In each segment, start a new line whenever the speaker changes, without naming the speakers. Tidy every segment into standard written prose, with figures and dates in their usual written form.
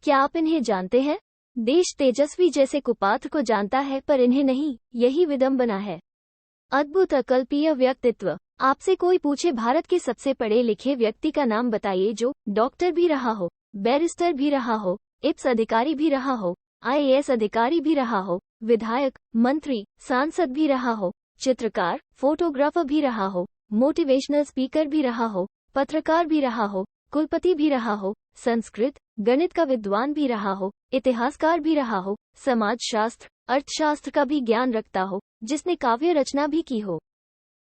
क्या आप इन्हें जानते हैं? देश तेजस्वी जैसे कुपात्र को जानता है पर इन्हें नहीं, यही विडंबना है। अद्भुत अकल्पीय व्यक्तित्व। आपसे कोई पूछे भारत के सबसे पढ़े लिखे व्यक्ति का नाम बताइए जो डॉक्टर भी रहा हो, बैरिस्टर भी रहा हो, IPS अधिकारी भी रहा हो, IAS अधिकारी भी रहा हो, विधायक, मंत्री, सांसद भी रहा हो, चित्रकार, फोटोग्राफर भी रहा हो, मोटिवेशनल स्पीकर भी रहा हो, पत्रकार भी रहा हो, कुलपति भी रहा हो, संस्कृत, गणित का विद्वान भी रहा हो, इतिहासकार भी रहा हो, समाजशास्त्र, अर्थशास्त्र का भी ज्ञान रखता हो, जिसने काव्य रचना भी की हो।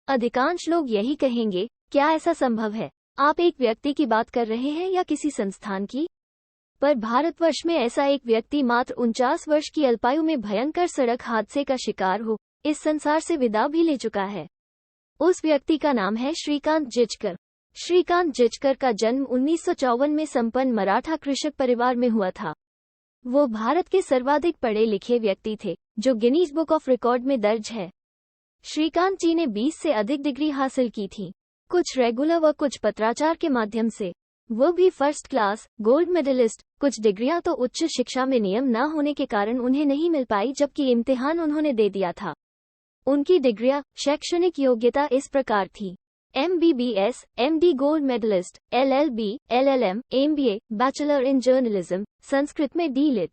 अधिकांश लोग यही कहेंगे, क्या ऐसा संभव है? आप एक व्यक्ति की बात कर रहे हैं या किसी संस्थान की? पर भारतवर्ष में ऐसा एक व्यक्ति मात्र 49 वर्ष की अल्पायु में भयंकर सड़क हादसे का शिकार हो इस संसार से विदा भी ले चुका है। उस व्यक्ति का नाम है श्रीकांत जिचकर। श्रीकांत जिचकर का जन्म 1954 में संपन्न मराठा कृषक परिवार में हुआ था। वो भारत के सर्वाधिक पढ़े लिखे व्यक्ति थे, जो गिनीज बुक ऑफ रिकॉर्ड में दर्ज है। श्रीकांत जी ने 20 से अधिक डिग्री हासिल की थी, कुछ रेगुलर व कुछ पत्राचार के माध्यम से। वो भी फर्स्ट क्लास, गोल्ड मेडलिस्ट। कुछ डिग्रियां तो उच्च शिक्षा में नियम न होने के कारण उन्हें नहीं मिल पाई, जबकि इम्तिहान उन्होंने दे दिया था। उनकी डिग्रियां, शैक्षणिक योग्यता इस प्रकार थी: MBBS, MD gold medallist, LLB, LLM, MBA, bachelor in journalism, Sanskrit में D.Litt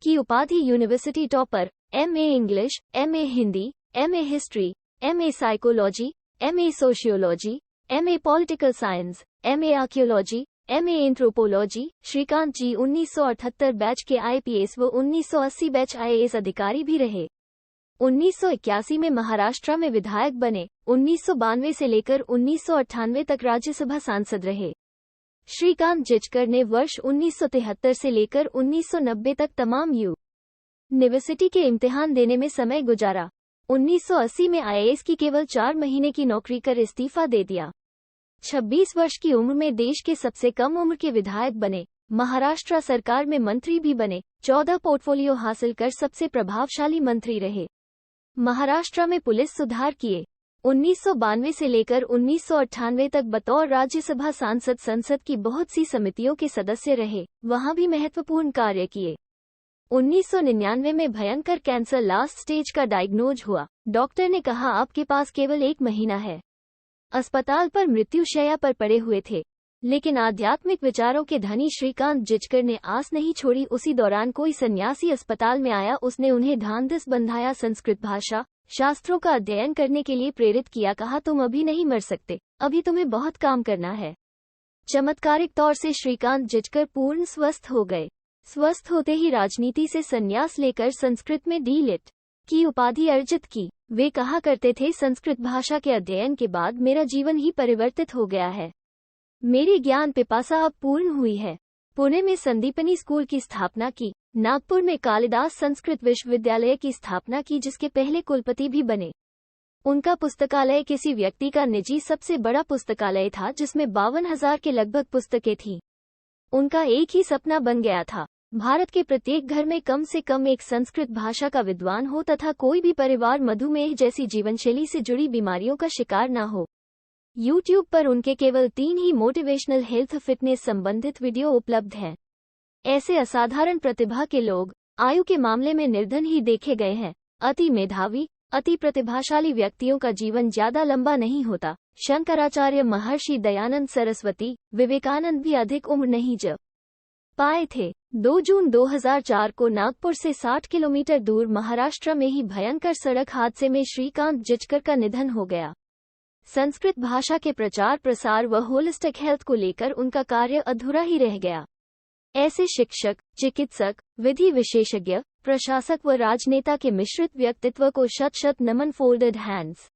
की उपाधि, university topper, MA English, MA Hindi, MA history, MA psychology, MA sociology, MA political science, MA archaeology, MA anthropology. Shrikant ji 1978 batch के IPS व 1980 batch IAS अधिकारी भी रहे। 1981 में महाराष्ट्र में विधायक बने। 1992 से लेकर 1998 तक राज्यसभा सांसद रहे। श्रीकांत जिचकर ने वर्ष 1973 से लेकर 1990 तक तमाम यूनिवर्सिटी के इम्तिहान देने में समय गुजारा। 1980 में IAS की केवल 4 महीने की नौकरी कर इस्तीफा दे दिया। 26 वर्ष की उम्र में देश के सबसे कम उम्र के विधायक बने। महाराष्ट्र सरकार में मंत्री भी बने। 14 पोर्टफोलियो हासिल कर सबसे प्रभावशाली मंत्री रहे। महाराष्ट्र में पुलिस सुधार किए। 1992 से लेकर 1998 तक बतौर राज्यसभा सांसद संसद की बहुत सी समितियों के सदस्य रहे, वहां भी महत्वपूर्ण कार्य किए। 1999 में भयंकर कैंसर लास्ट स्टेज का डायग्नोज हुआ। डॉक्टर ने कहा आपके पास केवल 1 महीना है। अस्पताल पर मृत्युशैया पर पड़े हुए थे, लेकिन आध्यात्मिक विचारों के धनी श्रीकांत जिचकर ने आस नहीं छोड़ी। उसी दौरान कोई सन्यासी अस्पताल में आया, उसने उन्हें ढांढस बंधाया, संस्कृत भाषा शास्त्रों का अध्ययन करने के लिए प्रेरित किया। कहा तुम अभी नहीं मर सकते, अभी तुम्हें बहुत काम करना है। चमत्कारिक तौर से श्रीकांत जिचकर पूर्ण स्वस्थ हो गए। स्वस्थ होते ही राजनीति से संन्यास लेकर संस्कृत में D.Litt की उपाधि अर्जित की। वे कहा करते थे, संस्कृत भाषा के अध्ययन के बाद मेरा जीवन ही परिवर्तित हो गया है। मेरी ज्ञान पिपासा अब पूर्ण हुई है। पुणे में संदीपनी स्कूल की स्थापना की। नागपुर में कालिदास संस्कृत विश्वविद्यालय की स्थापना की, जिसके पहले कुलपति भी बने। उनका पुस्तकालय किसी व्यक्ति का निजी सबसे बड़ा पुस्तकालय था, जिसमें 52,000 के लगभग पुस्तकें थीं। उनका एक ही सपना बन गया था, भारत के प्रत्येक घर में कम से कम एक संस्कृत भाषा का विद्वान हो तथा कोई भी परिवार मधुमेह जैसी जीवनशैली से जुड़ी बीमारियों का शिकार न हो। YouTube पर उनके केवल 3 ही मोटिवेशनल हेल्थ फिटनेस संबंधित वीडियो उपलब्ध हैं। ऐसे असाधारण प्रतिभा के लोग आयु के मामले में निर्धन ही देखे गए हैं। अति मेधावी, अति प्रतिभाशाली व्यक्तियों का जीवन ज्यादा लंबा नहीं होता। शंकराचार्य, महर्षि दयानंद सरस्वती, विवेकानंद भी अधिक उम्र नहीं जी पाए थे। 2 जून 2004 को नागपुर से 60 किलोमीटर दूर महाराष्ट्र में ही भयंकर सड़क हादसे में श्रीकांत जिचकर का निधन हो गया। संस्कृत भाषा के प्रचार प्रसार व होलिस्टिक हेल्थ को लेकर उनका कार्य अधूरा ही रह गया। ऐसे शिक्षक, चिकित्सक, विधि विशेषज्ञ, प्रशासक व राजनेता के मिश्रित व्यक्तित्व को शत शत नमन। Folded hands.